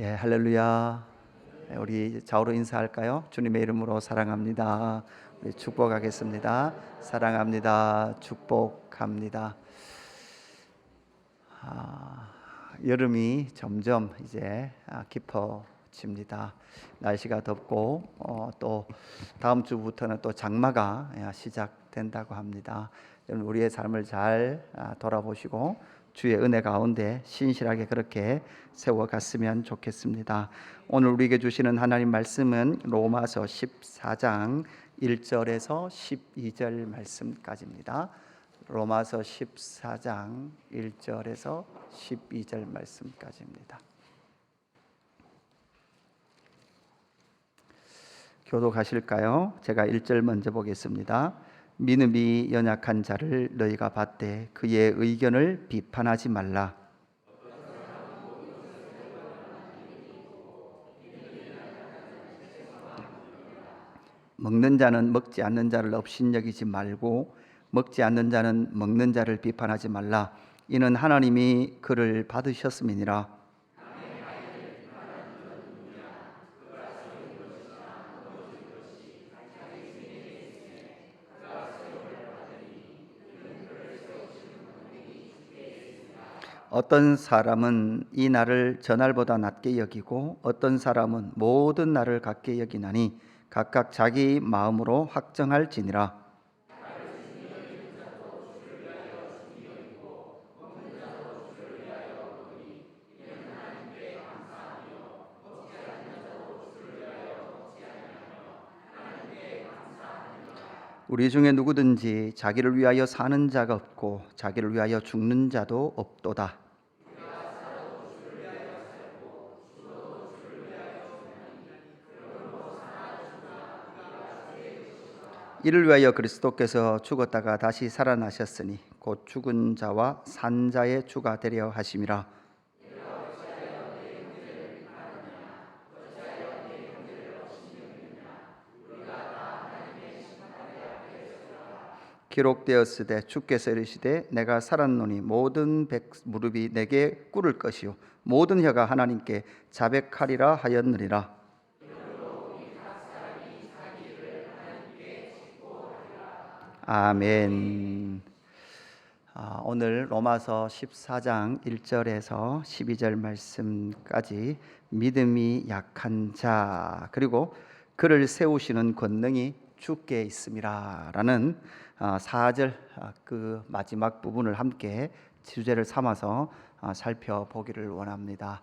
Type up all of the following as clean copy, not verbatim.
예, 할렐루야. 우리 좌우로 인사할까요? 주님의 이름으로 사랑합니다. 우리 축복하겠습니다. 사랑합니다. 축복합니다. 여름이 점점 이제 깊어집니다. 날씨가 덥고 또 다음 주부터는 또 장마가 시작된다고 합니다. 여러분, 우리의 삶을 잘 돌아보시고 주의 은혜 가운데 신실하게 그렇게 세워갔으면 좋겠습니다. 오늘 우리에게 주시는 하나님 말씀은 로마서 14장 1절에서 12절 말씀까지입니다. 로마서 14장 1절에서 12절 말씀까지입니다. 교독하실까요? 제가 1절 먼저 보겠습니다. 믿음이 연약한 자를 너희가 받되 그의 의견을 비판하지 말라. 먹는 자는 먹지 않는 자를 업신여기지 말고 먹지 않는 자는 먹는 자를 비판하지 말라. 이는 하나님이 그를 받으셨음이니라. 어떤 사람은 이 날을 저날보다 낮게 여기고 어떤 사람은 모든 날을 같게 여기나니 각각 자기 마음으로 확정할지니라. 우리 중에 누구든지 자기를 위하여 사는 자가 없고 자기를 위하여 죽는 자도 없도다. 이를 위하여 그리스도께서 죽었다가 다시 살아나셨으니 곧 죽은 자와 산 자의 주가 되려 하심이라. 기록되었으되 주께서 이르시되 내가 살았노니 모든 무릎이 내게 꿇을 것이요 모든 혀가 하나님께 자백하리라 하였느니라. 아멘. 오늘 로마서 14장 1절에서 12절 말씀까지 믿음이 약한 자 그리고 그를 세우시는 권능이 주께 있음이라 라는 4절 그 마지막 부분을 함께 주제를 삼아서 살펴보기를 원합니다.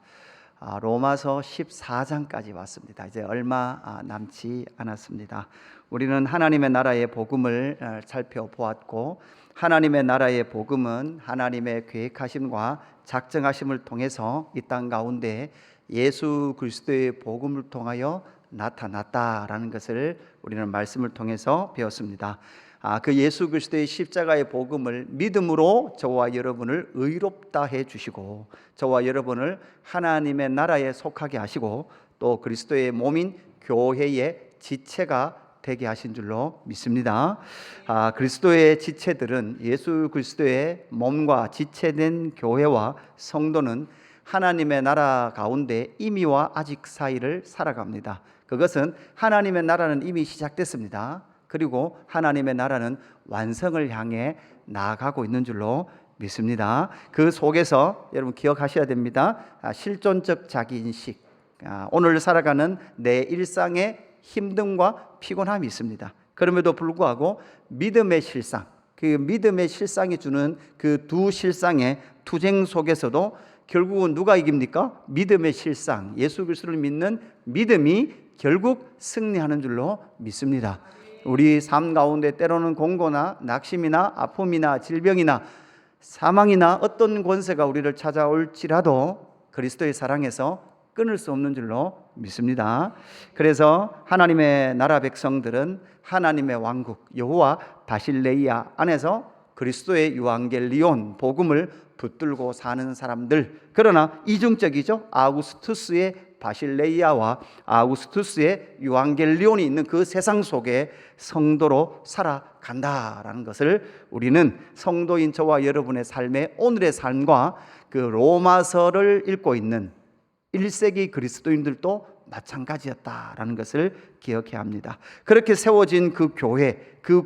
로마서 14장까지 왔습니다. 이제 얼마 남지 않았습니다. 우리는 하나님의 나라의 복음을 살펴보았고 하나님의 나라의 복음은 하나님의 계획하심과 작정하심을 통해서 이 땅 가운데 예수 그리스도의 복음을 통하여 나타났다라는 것을 우리는 말씀을 통해서 배웠습니다. 그 예수 그리스도의 십자가의 복음을 믿음으로 저와 여러분을 의롭다 해주시고 저와 여러분을 하나님의 나라에 속하게 하시고 또 그리스도의 몸인 교회의 지체가 되게 하신 줄로 믿습니다. 그리스도의 지체들은 예수 그리스도의 몸과 지체된 교회와 성도는 하나님의 나라 가운데 이미와 아직 사이를 살아갑니다. 그것은 하나님의 나라는 이미 시작됐습니다. 그리고 하나님의 나라는 완성을 향해 나아가고 있는 줄로 믿습니다. 그 속에서 여러분 기억하셔야 됩니다. 실존적 자기인식, 오늘 살아가는 내 일상의 힘듦과 피곤함이 있습니다. 그럼에도 불구하고 믿음의 실상, 그 믿음의 실상이 주는 그 두 실상의 투쟁 속에서도 결국은 누가 이깁니까? 믿음의 실상, 예수 그리스도를 믿는 믿음이 결국 승리하는 줄로 믿습니다. 우리 삶 가운데 때로는 공고나 낙심이나 아픔이나 질병이나 사망이나 어떤 권세가 우리를 찾아올지라도 그리스도의 사랑에서 끊을 수 없는 줄로 믿습니다. 그래서 하나님의 나라 백성들은 하나님의 왕국 여호와 바실레이아 안에서 그리스도의 유앙겔리온 복음을 붙들고 사는 사람들, 그러나 이중적이죠. 아우구스투스의 바실레이아와 아우구스투스의 유앙겔리온이 있는 그 세상 속에 성도로 살아간다라는 것을 우리는 성도인 저와 여러분의 삶의 오늘의 삶과 그 로마서를 읽고 있는 1세기 그리스도인들도 마찬가지였다라는 것을 기억해야 합니다. 그렇게 세워진 그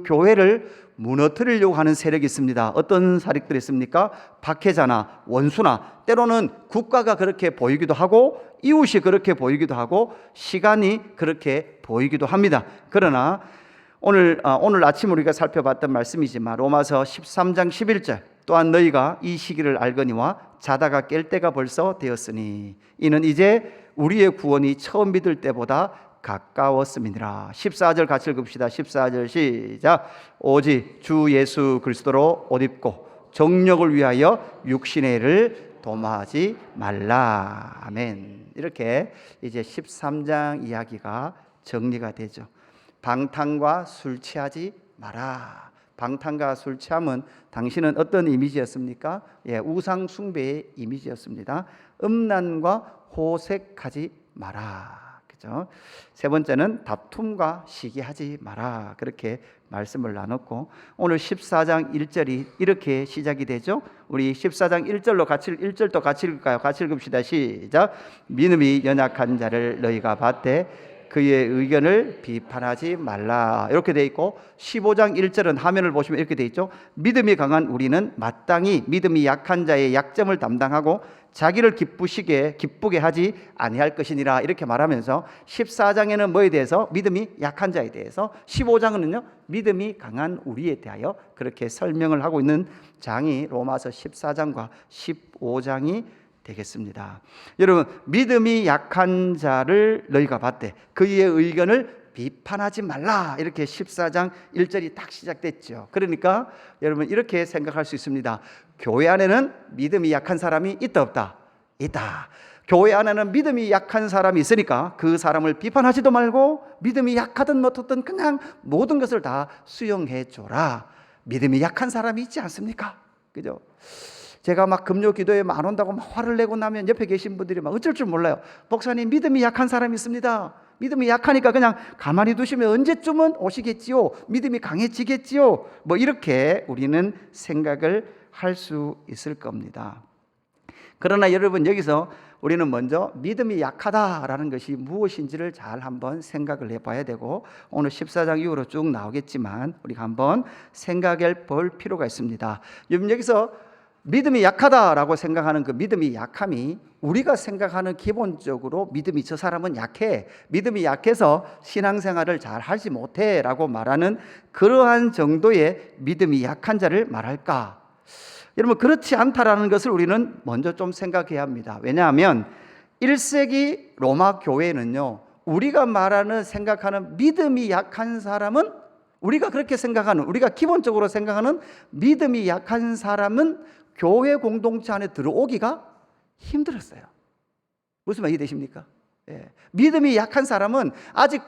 교회를 무너뜨리려고 하는 세력이 있습니다. 어떤 세력들이 있습니까? 박해자나 원수나 때로는 국가가 그렇게 보이기도 하고 이웃이 그렇게 보이기도 하고 시간이 그렇게 보이기도 합니다. 그러나 오늘 아침 우리가 살펴봤던 말씀이지만 로마서 13장 11절 또한 너희가 이 시기를 알거니와 자다가 깰 때가 벌써 되었으니 이는 이제 우리의 구원이 처음 믿을 때보다 가까웠음이니라. 14절 같이 읽읍시다. 14절 시작. 오직 주 예수 그리스도로 옷 입고 정력을 위하여 육신의 일을 도모하지 말라. 아멘. 이렇게 이제 13장 이야기가 정리가 되죠. 방탕과 술 취하지 마라. 방탕과 술 취함은 당신은 어떤 이미지였습니까? 우상 숭배의 이미지였습니다. 음란과 호색하지 마라. 그죠? 세 번째는 다툼과 시기하지 마라. 그렇게 말씀을 나눴고 오늘 14장 1절이 이렇게 시작이 되죠. 우리 14장 1절도 같이 읽을까요? 같이 읽읍시다. 시작. 믿음이 연약한 자를 너희가 받되 그의 의견을 비판하지 말라. 이렇게 돼 있고 15장 1절은 화면을 보시면 이렇게 돼 있죠. 믿음이 강한 우리는 마땅히 믿음이 약한 자의 약점을 담당하고 자기를 기쁘게 하지 아니할 것이니라. 이렇게 말하면서 14장에는 뭐에 대해서? 믿음이 약한 자에 대해서, 15장은요 믿음이 강한 우리에 대하여 그렇게 설명을 하고 있는 장이 로마서 14장과 15장이 되겠습니다. 여러분, 믿음이 약한 자를 너희가 받되 그의 의견을 비판하지 말라. 이렇게 14장 1절이 딱 시작됐죠. 그러니까 여러분 이렇게 생각할 수 있습니다. 교회 안에는 믿음이 약한 사람이 있다 없다? 있다. 교회 안에는 믿음이 약한 사람이 있으니까 그 사람을 비판하지도 말고 믿음이 약하든 어떻든 그냥 모든 것을 다 수용해 줘라. 믿음이 약한 사람이 있지 않습니까? 그죠? 제가 막 금요 기도에 안 온다고 막 화를 내고 나면 옆에 계신 분들이 막 어쩔 줄 몰라요. 목사님, 믿음이 약한 사람이 있습니다. 믿음이 약하니까 그냥 가만히 두시면 언제쯤은 오시겠지요. 믿음이 강해지겠지요. 뭐 이렇게 우리는 생각을 할 수 있을 겁니다. 그러나 여러분, 여기서 우리는 먼저 믿음이 약하다라는 것이 무엇인지를 잘 한번 생각을 해봐야 되고 오늘 14장 이후로 쭉 나오겠지만 우리가 한번 생각해 볼 필요가 있습니다. 여기서 믿음이 약하다라고 생각하는 그 믿음이 약함이 우리가 생각하는 기본적으로 믿음이 저 사람은 약해, 믿음이 약해서 신앙생활을 잘 하지 못해 라고 말하는 그러한 정도의 믿음이 약한 자를 말할까? 여러분, 그렇지 않다라는 것을 우리는 먼저 좀 생각해야 합니다. 왜냐하면 1세기 로마 교회는요, 우리가 말하는 생각하는 믿음이 약한 사람은 우리가 그렇게 생각하는, 우리가 기본적으로 생각하는 믿음이 약한 사람은 교회 공동체 안에 들어오기가 힘들었어요. 무슨 말이 되십니까? 믿음이 약한 사람은 아직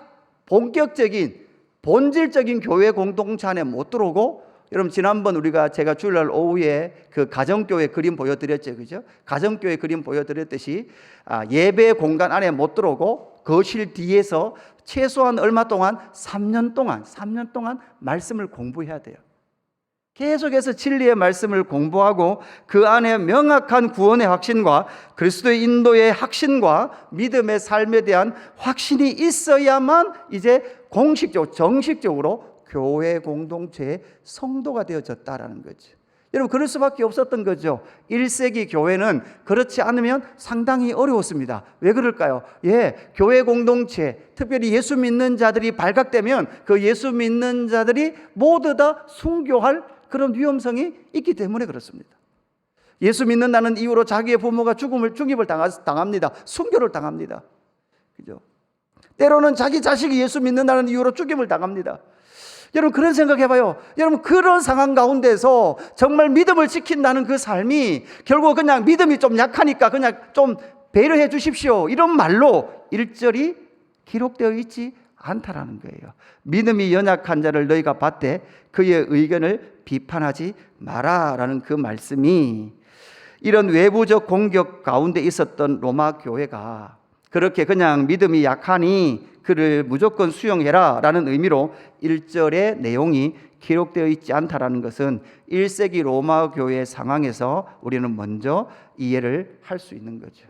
본격적인 본질적인 교회 공동체 안에 못 들어오고, 여러분 지난번 제가 주일날 오후에 그 가정교회 그림 보여드렸죠, 그죠? 가정교회 그림 보여드렸듯이 예배 공간 안에 못 들어오고 거실 뒤에서 최소한 얼마 동안 3년 동안 말씀을 공부해야 돼요. 계속해서 진리의 말씀을 공부하고 그 안에 명확한 구원의 확신과 그리스도의 인도의 확신과 믿음의 삶에 대한 확신이 있어야만 이제 정식적으로 교회 공동체의 성도가 되어졌다라는 거죠. 여러분, 그럴 수밖에 없었던 거죠. 1세기 교회는 그렇지 않으면 상당히 어려웠습니다. 왜 그럴까요? 교회 공동체, 특별히 예수 믿는 자들이 발각되면 그 예수 믿는 자들이 모두 다 순교할 그런 위험성이 있기 때문에 그렇습니다. 예수 믿는다는 이유로 자기의 부모가 중립을 당합니다. 순교를 당합니다. 그죠? 때로는 자기 자식이 예수 믿는다는 이유로 죽임을 당합니다. 여러분, 그런 생각해봐요. 여러분, 그런 상황 가운데서 정말 믿음을 지킨다는 그 삶이 결국 그냥 믿음이 좀 약하니까 그냥 좀 배려해 주십시오, 이런 말로 일절이 기록되어 있지 않다라는 거예요. 믿음이 연약한 자를 너희가 받되 그의 의견을 비판하지 마라라는 그 말씀이 이런 외부적 공격 가운데 있었던 로마 교회가 그렇게 그냥 믿음이 약하니 그를 무조건 수용해라 라는 의미로 1절의 내용이 기록되어 있지 않다라는 것은 1세기 로마 교회 상황에서 우리는 먼저 이해를 할 수 있는 거죠.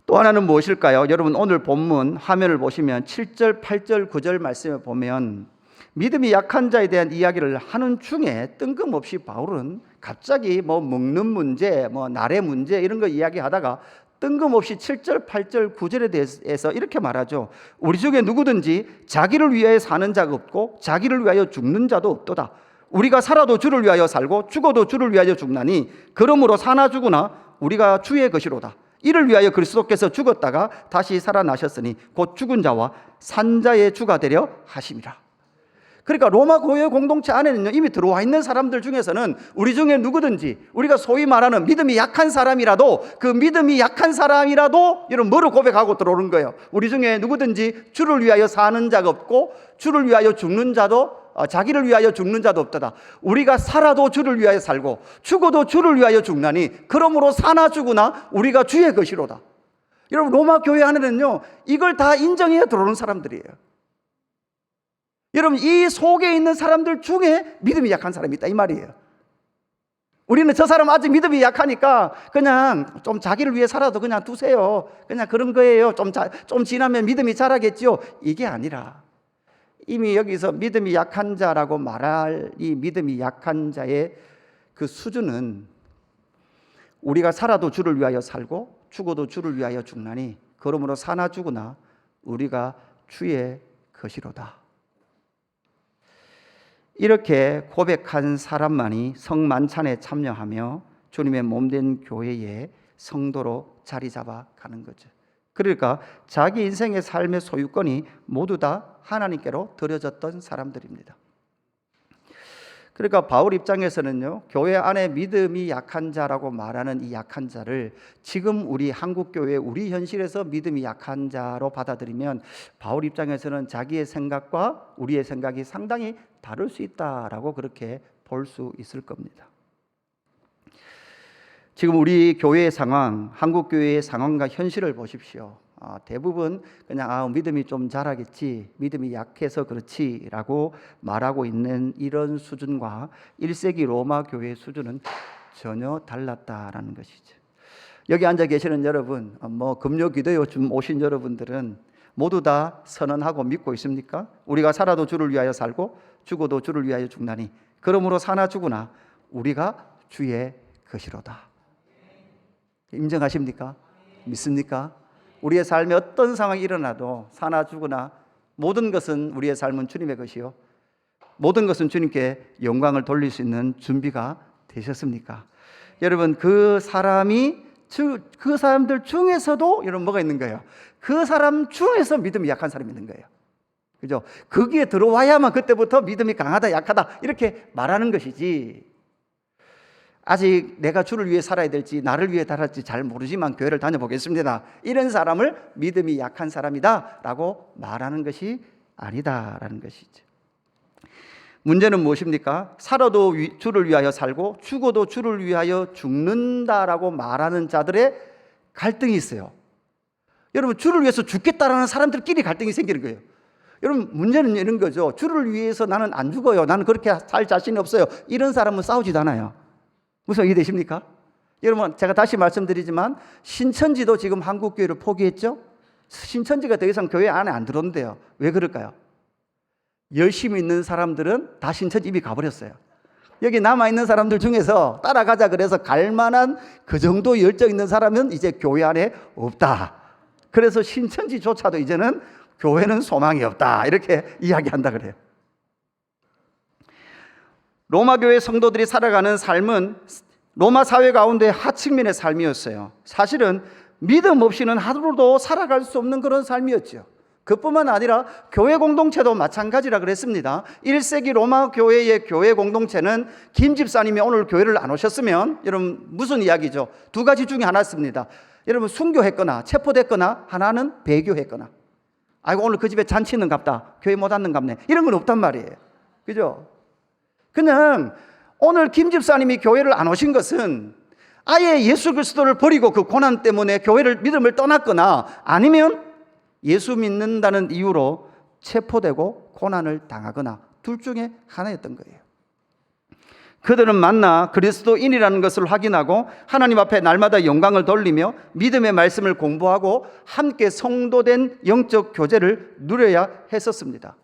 또 하나는 무엇일까요? 여러분 오늘 본문 화면을 보시면 7절, 8절, 9절 말씀을 보면 믿음이 약한 자에 대한 이야기를 하는 중에 뜬금없이 바울은 갑자기 먹는 문제, 날의 문제 이런 거 이야기하다가 뜬금없이 7절, 8절, 9절에 대해서 이렇게 말하죠. 우리 중에 누구든지 자기를 위하여 사는 자가 없고 자기를 위하여 죽는 자도 없도다. 우리가 살아도 주를 위하여 살고 죽어도 주를 위하여 죽나니 그러므로 사나 죽으나 우리가 주의 것이로다. 이를 위하여 그리스도께서 죽었다가 다시 살아나셨으니 곧 죽은 자와 산 자의 주가 되려 하심이라. 그러니까 로마 교회 공동체 안에는요, 이미 들어와 있는 사람들 중에서는 우리 중에 누구든지 우리가 소위 말하는 믿음이 약한 사람이라도 그 믿음이 약한 사람이라도 이런 뭐를 고백하고 들어오는 거예요. 우리 중에 누구든지 주를 위하여 사는 자가 없고 주를 위하여 죽는 자도 자기를 위하여 죽는 자도 없다. 우리가 살아도 주를 위하여 살고 죽어도 주를 위하여 죽나니 그러므로 사나 죽으나 우리가 주의 것이로다. 여러분 로마 교회 안에는요 이걸 다 인정해야 들어오는 사람들이에요. 여러분 이 속에 있는 사람들 중에 믿음이 약한 사람이 있다 이 말이에요. 우리는 저 사람 아직 믿음이 약하니까 그냥 좀 자기를 위해 살아도 그냥 두세요. 그냥 그런 거예요. 좀 지나면 믿음이 자라겠죠. 이게 아니라 이미 여기서 믿음이 약한 자라고 말할 이 믿음이 약한 자의 그 수준은 우리가 살아도 주를 위하여 살고 죽어도 주를 위하여 죽나니 그러므로 사나 죽으나 우리가 주의 것이로다. 이렇게 고백한 사람만이 성만찬에 참여하며 주님의 몸된 교회의 성도로 자리 잡아가는 거죠. 그러니까 자기 인생의 삶의 소유권이 모두 다 하나님께로 드려졌던 사람들입니다. 그러니까 바울 입장에서는요, 교회 안에 믿음이 약한 자라고 말하는 이 약한 자를 지금 우리 한국교회 우리 현실에서 믿음이 약한 자로 받아들이면 바울 입장에서는 자기의 생각과 우리의 생각이 상당히 다를 수 있다라고 그렇게 볼 수 있을 겁니다. 지금 우리 교회의 상황, 한국교회의 상황과 현실을 보십시오. 대부분 그냥 믿음이 좀 자라겠지, 믿음이 약해서 그렇지라고 말하고 있는 이런 수준과 1세기 로마 교회의 수준은 전혀 달랐다라는 것이죠. 여기 앉아 계시는 여러분, 금요 기도에 오신 여러분들은 모두 다 선언하고 믿고 있습니까? 우리가 살아도 주를 위하여 살고 죽어도 주를 위하여 죽나니 그러므로 사나 죽으나 우리가 주의 것이로다. 인정하십니까? 믿습니까? 우리의 삶에 어떤 상황이 일어나도 사나 죽으나 모든 것은 우리의 삶은 주님의 것이요 모든 것은 주님께 영광을 돌릴 수 있는 준비가 되셨습니까? 여러분 그 사람들 중에서도 여러분 뭐가 있는 거예요? 그 사람 중에서 믿음이 약한 사람이 있는 거예요. 그죠? 거기에 들어와야만 그때부터 믿음이 강하다 약하다 이렇게 말하는 것이지, 아직 내가 주를 위해 살아야 될지 나를 위해 살아야 될지 잘 모르지만 교회를 다녀보겠습니다, 이런 사람을 믿음이 약한 사람이다 라고 말하는 것이 아니다라는 것이죠. 문제는 무엇입니까? 살아도 주를 위하여 살고 죽어도 주를 위하여 죽는다라고 말하는 자들의 갈등이 있어요. 여러분 주를 위해서 죽겠다라는 사람들끼리 갈등이 생기는 거예요. 여러분 문제는 이런 거죠. 주를 위해서 나는 안 죽어요, 나는 그렇게 살 자신이 없어요, 이런 사람은 싸우지도 않아요. 무슨 이해되십니까? 여러분 제가 다시 말씀드리지만 신천지도 지금 한국교회를 포기했죠. 신천지가 더 이상 교회 안에 안 들어온대요. 왜 그럴까요? 열심히 있는 사람들은 다 신천지 이미 가버렸어요. 여기 남아있는 사람들 중에서 따라가자 그래서 갈만한 그 정도 열정 있는 사람은 이제 교회 안에 없다. 그래서 신천지조차도 이제는 교회는 소망이 없다 이렇게 이야기한다 그래요. 로마 교회 성도들이 살아가는 삶은 로마 사회 가운데 하층민의 삶이었어요. 사실은 믿음 없이는 하루도 살아갈 수 없는 그런 삶이었죠. 그뿐만 아니라 교회 공동체도 마찬가지라 그랬습니다. 1세기 로마 교회의 교회 공동체는 김 집사님이 오늘 교회를 안 오셨으면 여러분 무슨 이야기죠? 두 가지 중에 하나였습니다. 여러분 순교했거나 체포됐거나 하나는 배교했거나, 아이고 오늘 그 집에 잔치 있는 갑다, 교회 못 왔는 갑네, 이런 건 없단 말이에요. 그죠? 그냥 오늘 김 집사님이 교회를 안 오신 것은 아예 예수 그리스도를 버리고 그 고난 때문에 교회를 믿음을 떠났거나 아니면 예수 믿는다는 이유로 체포되고 고난을 당하거나 둘 중에 하나였던 거예요. 그들은 만나 그리스도인이라는 것을 확인하고 하나님 앞에 날마다 영광을 돌리며 믿음의 말씀을 공부하고 함께 성도된 영적 교제를 누려야 했었습니다.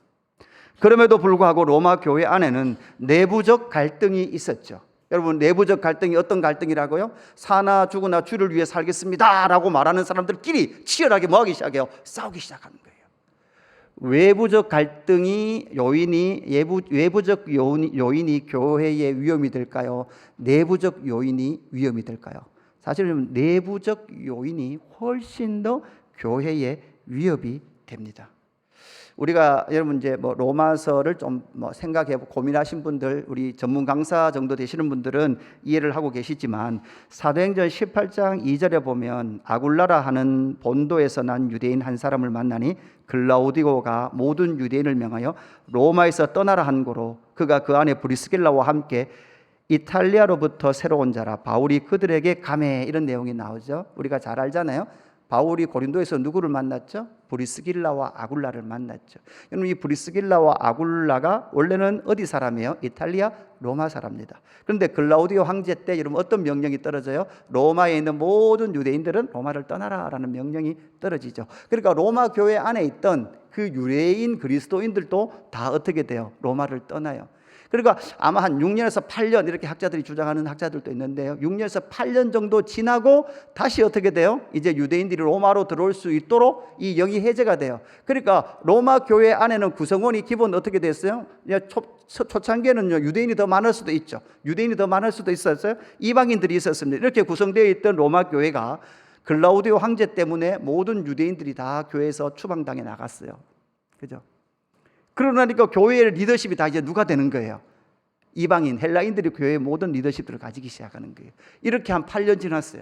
그럼에도 불구하고 로마 교회 안에는 내부적 갈등이 있었죠. 여러분, 내부적 갈등이 어떤 갈등이라고요? 사나 죽으나 주를 위해 살겠습니다 라고 말하는 사람들끼리 치열하게 뭐하기 시작해요? 싸우기 시작하는 거예요. 외부적 갈등이 외부적 요인이 교회의 위험이 될까요? 내부적 요인이 위험이 될까요? 사실은 내부적 요인이 훨씬 더 교회의 위협이 됩니다. 우리가 여러분 이제 로마서를 좀 생각해보고 고민하신 분들, 우리 전문 강사 정도 되시는 분들은 이해를 하고 계시지만 사도행전 18장 2절에 보면 아굴라라 하는 본도에서 난 유대인 한 사람을 만나니 글라우디고가 모든 유대인을 명하여 로마에서 떠나라 한 고로 그가 그 안에 브리스길라와 함께 이탈리아로부터 새로 온 자라 바울이 그들에게 가매, 이런 내용이 나오죠. 우리가 잘 알잖아요. 바울이 고린도에서 누구를 만났죠? 브리스길라와 아굴라를 만났죠. 여러분, 이 브리스길라와 아굴라가 원래는 어디 사람이에요? 이탈리아 로마 사람입니다. 그런데 글라우디오 황제 때 여러분 어떤 명령이 떨어져요? 로마에 있는 모든 유대인들은 로마를 떠나라라는 명령이 떨어지죠. 그러니까 로마 교회 안에 있던 그 유대인 그리스도인들도 다 어떻게 돼요? 로마를 떠나요. 그러니까 아마 한 6년에서 8년 이렇게 학자들이 주장하는 학자들도 있는데요. 6년에서 8년 정도 지나고 다시 어떻게 돼요? 이제 유대인들이 로마로 들어올 수 있도록 이 영이 해제가 돼요. 그러니까 로마 교회 안에는 구성원이 기본 어떻게 됐어요? 초창기에는요, 유대인이 더 많을 수도 있죠. 유대인이 더 많을 수도 있었어요. 이방인들이 있었습니다. 이렇게 구성되어 있던 로마 교회가 글라우디오 황제 때문에 모든 유대인들이 다 교회에서 추방당해 나갔어요. 그죠? 그러니까 교회의 리더십이 다 이제 누가 되는 거예요? 이방인, 헬라인들이 교회의 모든 리더십들을 가지기 시작하는 거예요. 이렇게 한 8년 지났어요.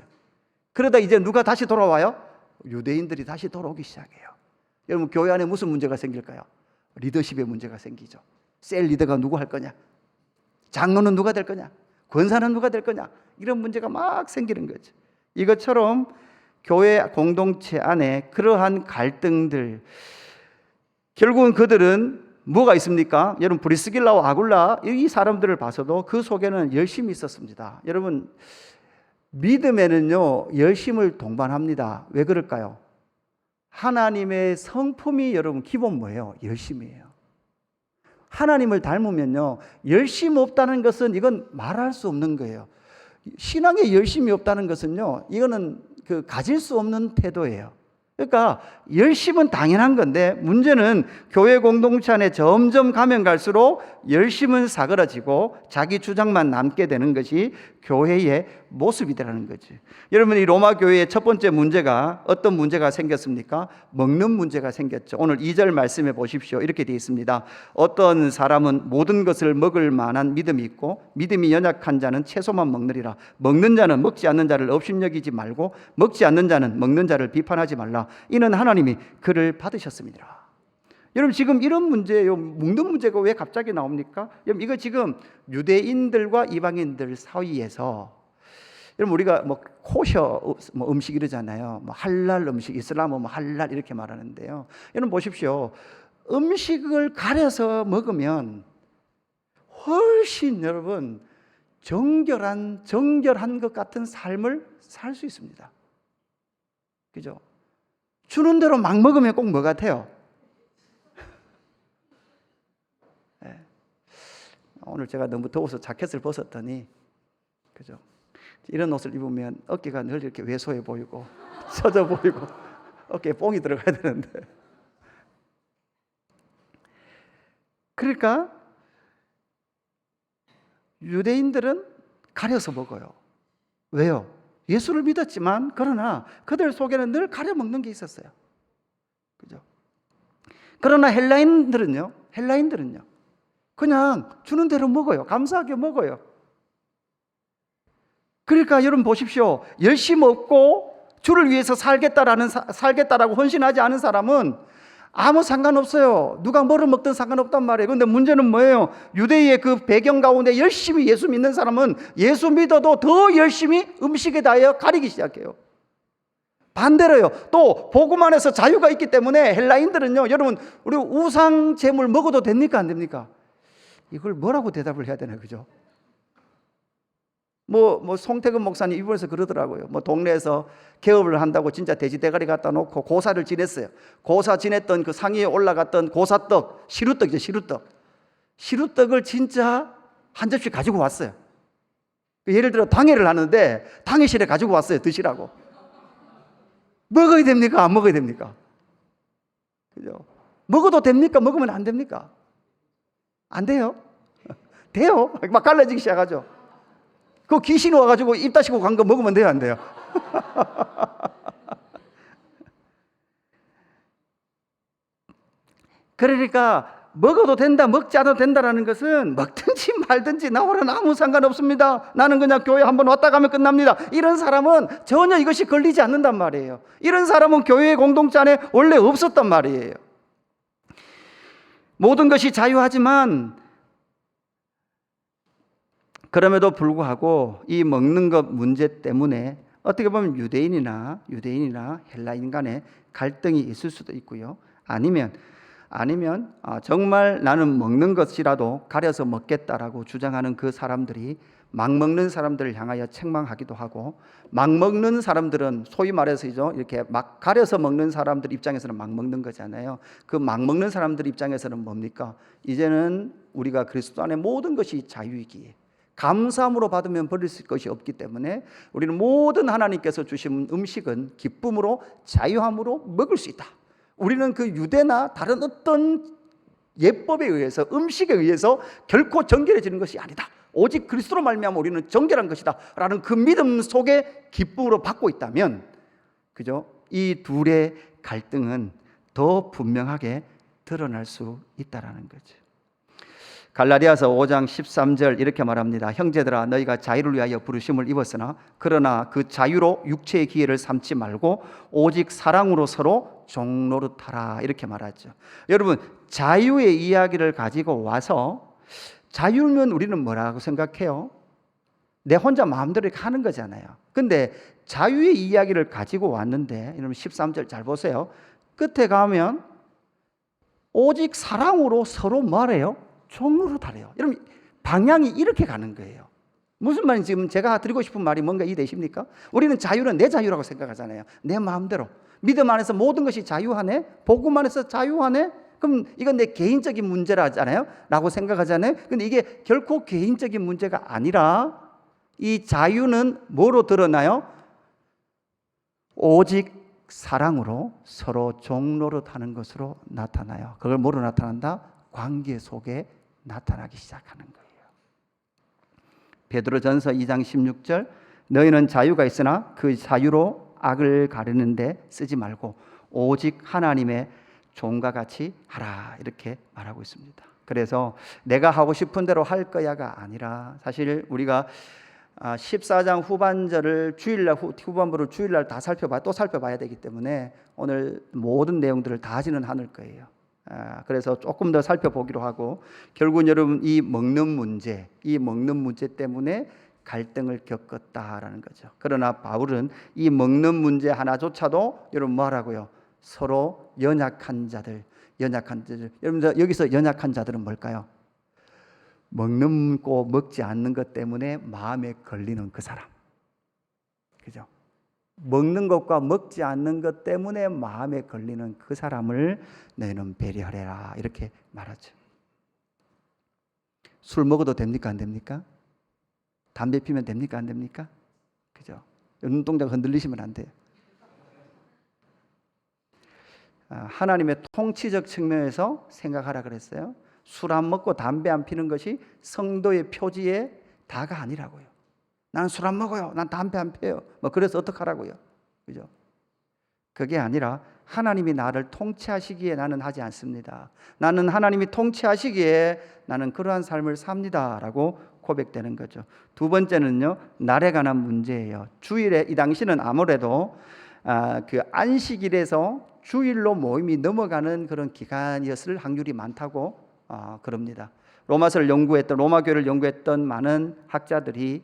그러다 이제 누가 다시 돌아와요? 유대인들이 다시 돌아오기 시작해요. 여러분, 교회 안에 무슨 문제가 생길까요? 리더십의 문제가 생기죠. 셀 리더가 누구 할 거냐? 장로는 누가 될 거냐? 권사는 누가 될 거냐? 이런 문제가 막 생기는 거죠. 이것처럼 교회 공동체 안에 그러한 갈등들, 결국은 그들은 뭐가 있습니까? 여러분, 브리스길라와 아굴라 이 사람들을 봐서도 그 속에는 열심이 있었습니다. 여러분, 믿음에는요 열심을 동반합니다. 왜 그럴까요? 하나님의 성품이 여러분 기본 뭐예요? 열심이에요. 하나님을 닮으면요 열심 없다는 것은 이건 말할 수 없는 거예요. 신앙에 열심이 없다는 것은요 이거는 가질 수 없는 태도예요. 그러니까 열심은 당연한 건데 문제는 교회 공동체 안에 점점 가면 갈수록 열심은 사그라지고 자기 주장만 남게 되는 것이 교회의 모습이라는 거지. 여러분, 이 로마 교회의 첫 번째 문제가 어떤 문제가 생겼습니까? 먹는 문제가 생겼죠. 오늘 2절 말씀해 보십시오. 이렇게 되어 있습니다. 어떤 사람은 모든 것을 먹을 만한 믿음이 있고 믿음이 연약한 자는 채소만 먹느리라. 먹는 자는 먹지 않는 자를 업신여기지 말고 먹지 않는 자는 먹는 자를 비판하지 말라. 이는 하나님이 그를 받으셨습니다. 여러분, 지금 이런 문제예요. 먹는 문제가 왜 갑자기 나옵니까? 여러분, 이거 지금 유대인들과 이방인들 사이에서, 여러분, 우리가 코셔 음식 이러잖아요. 할랄 음식, 이슬람은 할랄 이렇게 말하는데요. 여러분 보십시오. 음식을 가려서 먹으면 훨씬 여러분 정결한 것 같은 삶을 살 수 있습니다. 그죠? 주는 대로 막 먹으면 꼭 뭐 같아요? 네. 오늘 제가 너무 더워서 자켓을 벗었더니, 그죠? 이런 옷을 입으면 어깨가 늘 이렇게 왜소해 보이고 처져 보이고 어깨에 뽕이 들어가야 되는데, 그러니까 유대인들은 가려서 먹어요. 왜요? 예수를 믿었지만 그러나 그들 속에는 늘 가려 먹는 게 있었어요. 그죠? 그러나 헬라인들은요 그냥 주는 대로 먹어요. 감사하게 먹어요. 그러니까 여러분 보십시오. 열심 없고 주를 위해서 살겠다라고 헌신하지 않은 사람은 아무 상관없어요. 누가 뭐를 먹든 상관없단 말이에요. 그런데 문제는 뭐예요? 유대의 그 배경 가운데 열심히 예수 믿는 사람은 예수 믿어도 더 열심히 음식에 대하여 가리기 시작해요. 반대로요. 또 복음 안에서 자유가 있기 때문에 헬라인들은요, 여러분, 우리 우상 제물 먹어도 됩니까? 안 됩니까? 이걸 뭐라고 대답을 해야 되나, 그죠? 송태근 목사님 이번에서 그러더라고요. 동네에서 개업을 한다고 진짜 돼지 대가리 갖다 놓고 고사를 지냈어요. 고사 지냈던 그 상위에 올라갔던 고사떡, 시루떡이죠, 시루떡. 시루떡을 진짜 한 접시 가지고 왔어요. 예를 들어 당회를 하는데 당회실에 가지고 왔어요. 드시라고. 먹어야 됩니까? 안 먹어야 됩니까? 그죠? 먹어도 됩니까? 먹으면 안 됩니까? 안 돼요. 돼요. 막 갈라지기 시작하죠. 그 귀신이 와가지고 입 다시고 간 거 먹으면 돼요, 안 돼요? 그러니까 먹어도 된다, 먹지 않아도 된다라는 것은 먹든지 말든지 나와는 아무 상관없습니다. 나는 그냥 교회 한번 왔다 가면 끝납니다. 이런 사람은 전혀 이것이 걸리지 않는단 말이에요. 이런 사람은 교회 공동체 안에 원래 없었단 말이에요. 모든 것이 자유하지만 그럼에도 불구하고 이 먹는 것 문제 때문에 어떻게 보면 유대인이나 헬라인 간의 갈등이 있을 수도 있고요. 아니면 정말 나는 먹는 것이라도 가려서 먹겠다라고 주장하는 그 사람들이 막 먹는 사람들을 향하여 책망하기도 하고, 막 먹는 사람들은 소위 말해서 이렇게 막 가려서 먹는 사람들 입장에서는 막 먹는 거잖아요. 그 막 먹는 사람들 입장에서는 뭡니까? 이제는 우리가 그리스도 안에 모든 것이 자유이기에 감사함으로 받으면 버릴 것이 없기 때문에 우리는 모든 하나님께서 주신 음식은 기쁨으로 자유함으로 먹을 수 있다. 우리는 그 유대나 다른 어떤 예법에 의해서, 음식에 의해서 결코 정결해지는 것이 아니다. 오직 그리스도로 말미암아 우리는 정결한 것이다 라는 그 믿음 속에 기쁨으로 받고 있다면, 그죠? 이 둘의 갈등은 더 분명하게 드러날 수 있다라는 거죠. 갈라디아서 5장 13절 이렇게 말합니다. 형제들아, 너희가 자유를 위하여 부르심을 입었으나 그러나 그 자유로 육체의 기회를 삼지 말고 오직 사랑으로 서로 종노릇하라, 이렇게 말하죠. 여러분, 자유의 이야기를 가지고 와서, 자유면 우리는 뭐라고 생각해요? 내 혼자 마음대로 이렇게 하는 거잖아요. 근데 자유의 이야기를 가지고 왔는데, 여러분 13절 잘 보세요. 끝에 가면 오직 사랑으로 서로 뭐래요? 종노릇하래요. 여러분, 방향이 이렇게 가는 거예요. 무슨 말인지 지금 제가 드리고 싶은 말이 뭔가 이해되십니까? 우리는 자유는 내 자유라고 생각하잖아요. 내 마음대로. 믿음 안에서 모든 것이 자유하네? 복음 안에서 자유하네? 그럼 이건 내 개인적인 문제라잖아요? 라고 생각하잖아요. 근데 이게 결코 개인적인 문제가 아니라 이 자유는 뭐로 드러나요? 오직 사랑으로 서로 종노릇하는 것으로 나타나요. 그걸 뭐로 나타난다? 관계 속에 나타나기 시작하는 거예요. 베드로전서 2장 16절, 너희는 자유가 있으나 그 자유로 악을 가르는데 쓰지 말고 오직 하나님의 종과 같이 하라, 이렇게 말하고 있습니다. 그래서 내가 하고 싶은 대로 할 거야가 아니라, 사실 우리가 14장 후반절을 후반부를 주일날 다 또 살펴봐야 되기 때문에 오늘 모든 내용들을 다 하지는 않을 거예요. 그래서 조금 더 살펴보기로 하고, 결국은 여러분 이 먹는 문제 때문에 갈등을 겪었다라는 거죠. 그러나 바울은 이 먹는 문제 하나조차도 여러분 뭐라고요? 서로 연약한 자들. 여러분 여기서 연약한 자들은 뭘까요? 먹고 먹지 않는 것 때문에 마음에 걸리는 그 사람. 그죠? 먹는 것과 먹지 않는 것 때문에 마음에 걸리는 그 사람을 너희는 배려하라, 이렇게 말하죠. 술 먹어도 됩니까? 안 됩니까? 담배 피면 됩니까? 안 됩니까? 그죠? 눈동자 흔들리시면 안 돼요. 하나님의 통치적 측면에서 생각하라 그랬어요. 술 안 먹고 담배 안 피는 것이 성도의 표지에 다가 아니라고요. 나는 술 안 먹어요. 난 담배 안 피워요. 그래서 어떡하라고요? 그죠? 그게 아니라 하나님이 나를 통치하시기에 나는 하지 않습니다. 나는 하나님이 통치하시기에 나는 그러한 삶을 삽니다 라고 고백되는 거죠. 두 번째는요, 날에 관한 문제예요. 주일에, 이 당시는 아무래도 그 안식일에서 주일로 모임이 넘어가는 그런 기간이었을 확률이 많다고 그럽니다. 로마 교회를 연구했던 많은 학자들이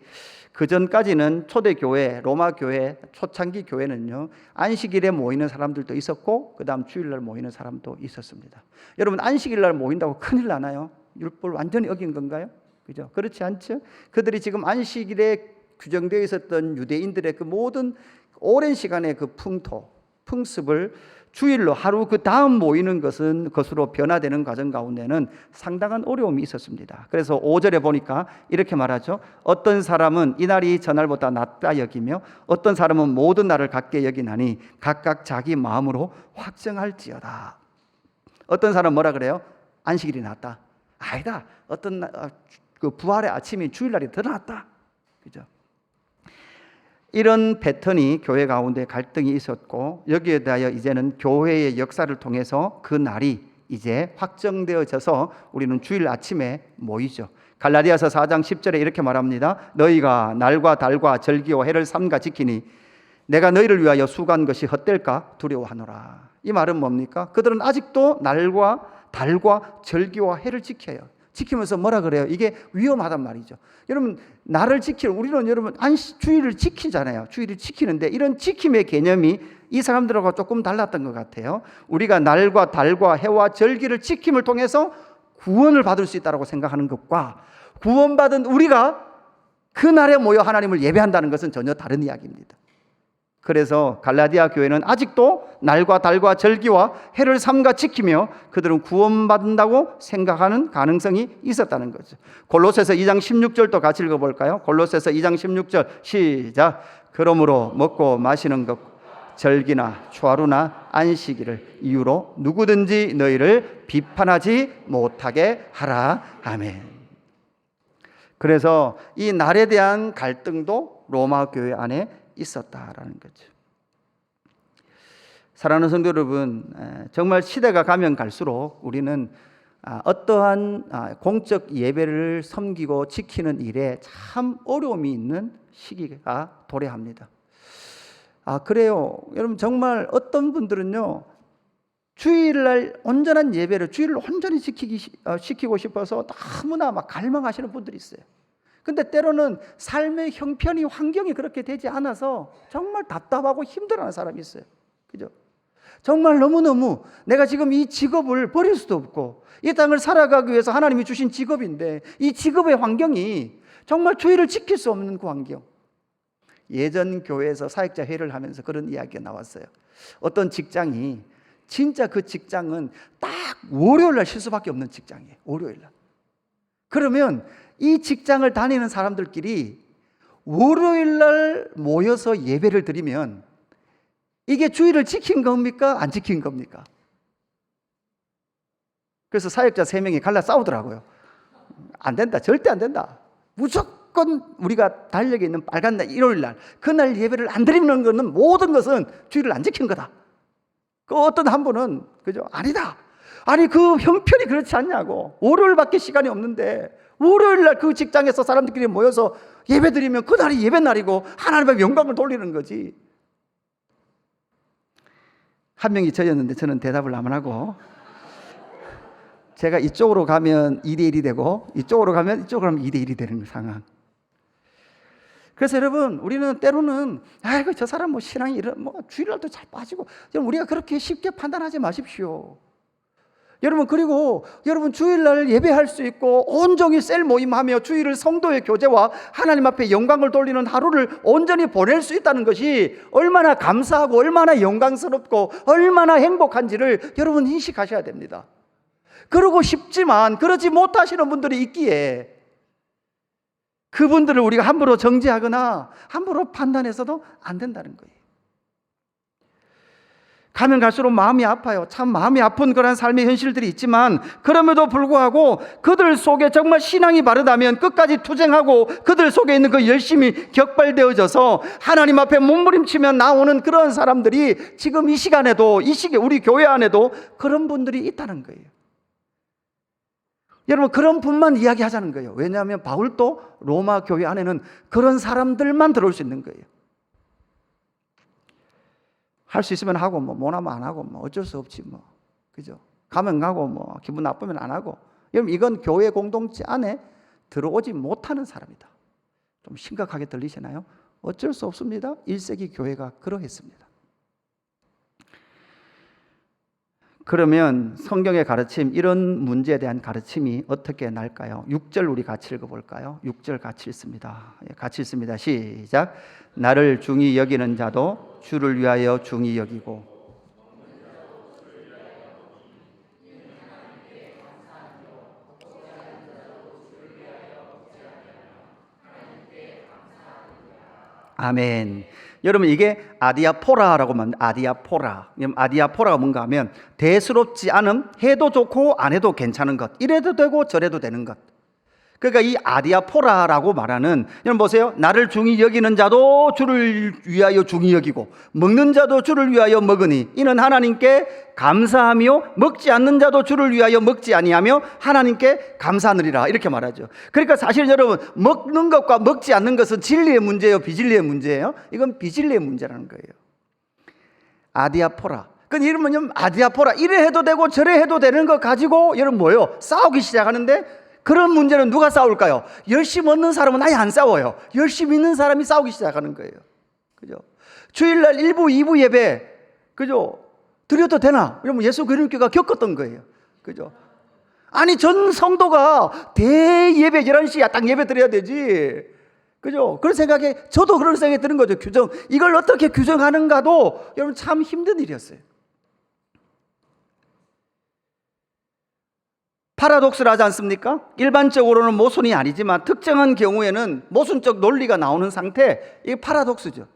그 전까지는 초대교회, 로마 교회, 초창기 교회는요, 안식일에 모이는 사람들도 있었고, 그 다음 주일날 모이는 사람도 있었습니다. 여러분, 안식일날 모인다고 큰일 나나요? 율법을 완전히 어긴 건가요? 그죠? 그렇지 않죠? 그들이 지금 안식일에 규정되어 있었던 유대인들의 그 모든 오랜 시간의 그 풍습을 주일로 하루 그 다음 모이는 것으로 변화되는 과정 가운데는 상당한 어려움이 있었습니다. 그래서 5절에 보니까 이렇게 말하죠. 어떤 사람은 이 날이 전날보다 낫다 여기며 어떤 사람은 모든 날을 같게 여기나니 각각 자기 마음으로 확정할지어다. 어떤 사람은 뭐라 그래요? 안식일이 낫다. 아니다. 그 부활의 아침이 주일날이 더 낫다. 그죠? 이런 패턴이 교회 가운데 갈등이 있었고, 여기에 대하여 이제는 교회의 역사를 통해서 그 날이 이제 확정되어져서 우리는 주일 아침에 모이죠. 갈라디아서 4장 10절에 이렇게 말합니다. 너희가 날과 달과 절기와 해를 삼가 지키니 내가 너희를 위하여 수고한 것이 헛될까 두려워하노라. 이 말은 뭡니까? 그들은 아직도 날과 달과 절기와 해를 지켜요. 지키면서 뭐라 그래요? 이게 위험하단 말이죠. 여러분, 날을 우리는 여러분 주일을 지키잖아요. 주일을 지키는데 이런 지킴의 개념이 이 사람들하고 조금 달랐던 것 같아요. 우리가 날과 달과 해와 절기를 지킴을 통해서 구원을 받을 수 있다고 생각하는 것과 구원받은 우리가 그 날에 모여 하나님을 예배한다는 것은 전혀 다른 이야기입니다. 그래서 갈라디아 교회는 아직도 날과 달과 절기와 해를 삼가 지키며 그들은 구원받는다고 생각하는 가능성이 있었다는 거죠. 골로새서 2장 16절도 같이 읽어볼까요? 골로새서 2장 16절 시작. 그러므로 먹고 마시는 것 절기나 초하루나 안식일을 이유로 누구든지 너희를 비판하지 못하게 하라. 아멘. 그래서 이 날에 대한 갈등도 로마 교회 안에 있었다라는 거죠. 사랑하는 성도 여러분, 정말 시대가 가면 갈수록 우리는 어떠한 공적 예배를 섬기고 지키는 일에 참 어려움이 있는 시기가 도래합니다. 그래요. 여러분, 정말 어떤 분들은요, 주일날 온전한 예배를 주일을 온전히 시키고 싶어서 너무나 막 갈망하시는 분들이 있어요. 근데 때로는 삶의 형편이 환경이 그렇게 되지 않아서 정말 답답하고 힘들어하는 사람이 있어요. 그죠? 정말 너무너무 내가 지금 이 직업을 버릴 수도 없고 이 땅을 살아가기 위해서 하나님이 주신 직업인데 이 직업의 환경이 정말 주일을 지킬 수 없는 그 환경. 예전 교회에서 사역자 회의를 하면서 그런 이야기가 나왔어요. 어떤 직장이 진짜 그 직장은 딱 월요일날 쉴 수밖에 없는 직장이에요. 월요일날. 그러면 이 직장을 다니는 사람들끼리 월요일날 모여서 예배를 드리면 이게 주일을 지킨 겁니까? 안 지킨 겁니까? 그래서 사역자 3명이 갈라 싸우더라고요. 안 된다. 절대 안 된다. 무조건 우리가 달력에 있는 빨간 날 일요일날 그날 예배를 안 드리는 것은 모든 것은 주일을 안 지킨 거다. 그 어떤 한 분은 그죠? 아니다. 아니 그 형편이 그렇지 않냐고. 월요일밖에 시간이 없는데 월요일날 그 직장에서 사람들끼리 모여서 예배드리면 그날이 예배날이고 하나님의 영광을 돌리는 거지. 한 명이 저였는데 저는 대답을 안 하고 제가 이쪽으로 가면 2대1이 되고 이쪽으로 가면 2대1이 되는 상황. 그래서 여러분, 우리는 때로는 아이고 저 사람 뭐 신앙이 주일날도 잘 빠지고, 여러분 우리가 그렇게 쉽게 판단하지 마십시오. 여러분, 그리고 여러분 주일날 예배할 수 있고 온종일 셀 모임하며 주일을 성도의 교제와 하나님 앞에 영광을 돌리는 하루를 온전히 보낼 수 있다는 것이 얼마나 감사하고 얼마나 영광스럽고 얼마나 행복한지를 여러분 인식하셔야 됩니다. 그러고 싶지만 그러지 못하시는 분들이 있기에 그분들을 우리가 함부로 정죄하거나 함부로 판단해서도 안 된다는 거예요. 가면 갈수록 마음이 아파요. 참 마음이 아픈 그런 삶의 현실들이 있지만 그럼에도 불구하고 그들 속에 정말 신앙이 바르다면 끝까지 투쟁하고 그들 속에 있는 그 열심이 격발되어져서 하나님 앞에 몸부림치며 나오는 그런 사람들이 지금 이 시간에도 이 시기에 우리 교회 안에도 그런 분들이 있다는 거예요. 여러분, 그런 분만 이야기하자는 거예요. 왜냐하면 바울도 로마 교회 안에는 그런 사람들만 들어올 수 있는 거예요. 할 수 있으면 하고 못하면 안 하고 어쩔 수 없지 그죠? 가면 가고 기분 나쁘면 안 하고. 여러분, 이건 교회 공동체 안에 들어오지 못하는 사람이다. 좀 심각하게 들리시나요? 어쩔 수 없습니다. 1세기 교회가 그러했습니다. 그러면 성경의 가르침, 이런 문제에 대한 가르침이 어떻게 날까요? 6절 우리 같이 읽어볼까요? 6절 같이 읽습니다. 같이 읽습니다. 시작. 나를 중히 여기는 자도 주를 위하여 중히 여기고 아멘. 여러분, 이게 아디아포라라고 말합니다. 아디아포라. 아디아포라가 뭔가 하면 대수롭지 않음, 해도 좋고 안 해도 괜찮은 것, 이래도 되고 저래도 되는 것. 그러니까 이 아디아포라라고 말하는, 여러분 보세요. 나를 중히 여기는 자도 주를 위하여 중히 여기고 먹는 자도 주를 위하여 먹으니 이는 하나님께 감사하며 먹지 않는 자도 주를 위하여 먹지 아니하며 하나님께 감사하느니라, 이렇게 말하죠. 그러니까 사실 여러분, 먹는 것과 먹지 않는 것은 진리의 문제예요, 비진리의 문제예요? 이건 비진리의 문제라는 거예요. 아디아포라. 그러니까 이러면 아디아포라, 이래 해도 되고 저래 해도 되는 거 가지고 여러분 뭐예요? 싸우기 시작하는데, 그런 문제는 누가 싸울까요? 열심히 얻는 사람은 아예 안 싸워요. 열심히 있는 사람이 싸우기 시작하는 거예요. 그죠? 주일날 1부, 2부 예배, 그죠? 드려도 되나? 이러면 예수 그리스도가 겪었던 거예요. 그죠? 아니, 전 성도가 대예배 11시에 딱 예배 드려야 되지. 그죠? 그런 생각에, 저도 그런 생각이 드는 거죠. 규정. 이걸 어떻게 규정하는가도 여러분 참 힘든 일이었어요. 파라독스를 하지 않습니까? 일반적으로는 모순이 아니지만 특정한 경우에는 모순적 논리가 나오는 상태, 이게 파라독스죠.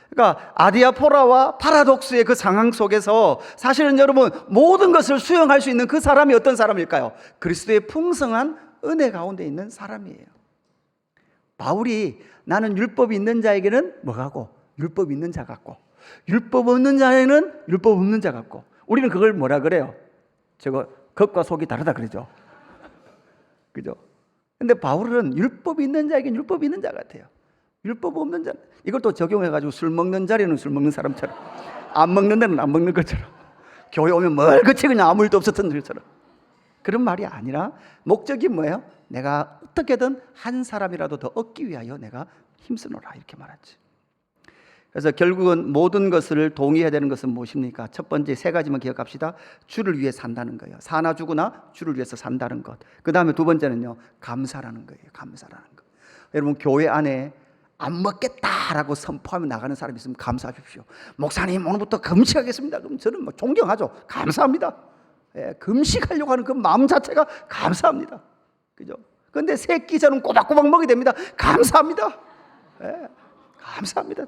그러니까 아디아포라와 파라독스의 그 상황 속에서 사실은 여러분, 모든 것을 수용할 수 있는 그 사람이 어떤 사람일까요? 그리스도의 풍성한 은혜 가운데 있는 사람이에요. 바울이 나는 율법이 있는 자에게는 뭐가고? 율법 있는 자 같고, 율법 없는 자에는 율법 없는 자 같고. 우리는 그걸 뭐라 그래요? 저거 겉과 속이 다르다 그러죠. 그죠? 근데 바울은 율법이 있는 자에겐 율법이 있는 자 같아요. 율법 없는 자, 이걸 또 적용해가지고 술 먹는 자리는 술 먹는 사람처럼, 안 먹는 데는 안 먹는 것처럼, 교회 오면 멀겋이 그냥 아무 일도 없었던 것처럼. 그런 말이 아니라 목적이 뭐예요? 내가 어떻게든 한 사람이라도 더 얻기 위하여 내가 힘쓰노라, 이렇게 말하지. 그래서 결국은 모든 것을 동의해야 되는 것은 무엇입니까? 첫 번째 세 가지만 기억합시다. 주를 위해 산다는 거예요. 사나 죽으나 주를 위해서 산다는 것. 그 다음에 두 번째는요, 감사라는 거예요. 감사라는 것. 여러분, 교회 안에 안 먹겠다라고 선포하며 나가는 사람이 있으면 감사하십시오. 목사님 오늘부터 금식하겠습니다. 그럼 저는 뭐 존경하죠. 감사합니다. 예, 금식하려고 하는 그 마음 자체가 감사합니다. 그죠? 그런데 세 끼 저는 꼬박꼬박 먹게 됩니다. 감사합니다. 예, 감사합니다.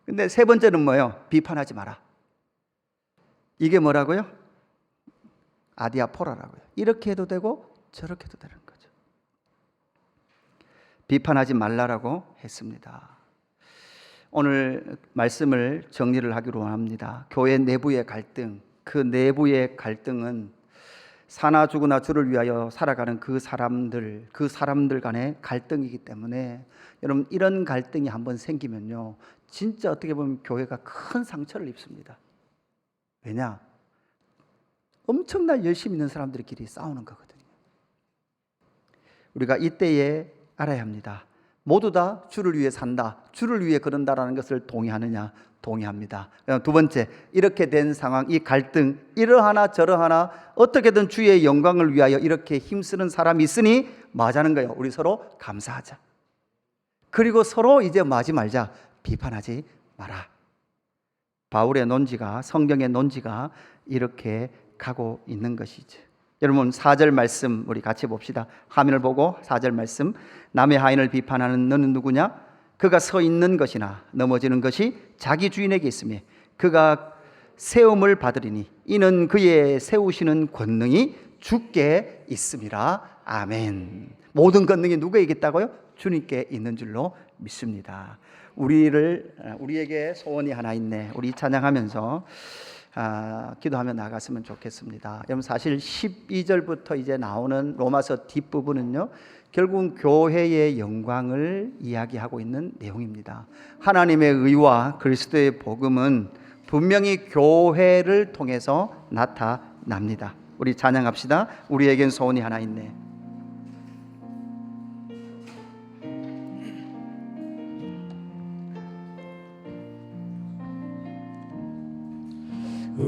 근데 세 번째는 뭐예요? 비판하지 마라. 이게 뭐라고요? 아디아포라라고요. 이렇게 해도 되고 저렇게 해도 되는 거죠. 비판하지 말라라고 했습니다. 오늘 말씀을 정리를 하기로 합니다. 교회 내부의 갈등, 그 내부의 갈등은 사나 죽으나 주를 위하여 살아가는 그 사람들 간의 갈등이기 때문에 여러분, 이런 갈등이 한번 생기면요, 진짜 어떻게 보면 교회가 큰 상처를 입습니다. 왜냐? 엄청난 열심히 있는 사람들끼리 싸우는 거거든요. 우리가 이때에 알아야 합니다. 모두 다 주를 위해 산다, 주를 위해 그런다라는 것을 동의하느냐? 동의합니다. 두 번째, 이렇게 된 상황, 이 갈등, 이러하나 저러하나 어떻게든 주의 영광을 위하여 이렇게 힘쓰는 사람이 있으니 뭐 하자는 거예요? 우리 서로 감사하자. 그리고 서로 이제 뭐 하지 말자? 비판하지 마라. 바울의 논지가, 성경의 논지가 이렇게 가고 있는 것이죠. 여러분, 4절 말씀 우리 같이 봅시다. 화면을 보고 4절 말씀. 남의 하인을 비판하는 너는 누구냐? 그가 서 있는 것이나 넘어지는 것이 자기 주인에게 있으며 그가 세움을 받으리니 이는 그의 세우시는 권능이 주께 있음이라. 아멘. 모든 권능이 누구에게 있다고요? 주님께 있는 줄로 믿습니다. 우리에게 소원이 하나 있네. 우리 찬양하면서 기도하며 나갔으면 좋겠습니다. 여러분, 사실 12절부터 이제 나오는 로마서 뒷부분은요, 결국은 교회의 영광을 이야기하고 있는 내용입니다. 하나님의 의와 그리스도의 복음은 분명히 교회를 통해서 나타납니다. 우리 찬양합시다. 우리에겐 소원이 하나 있네.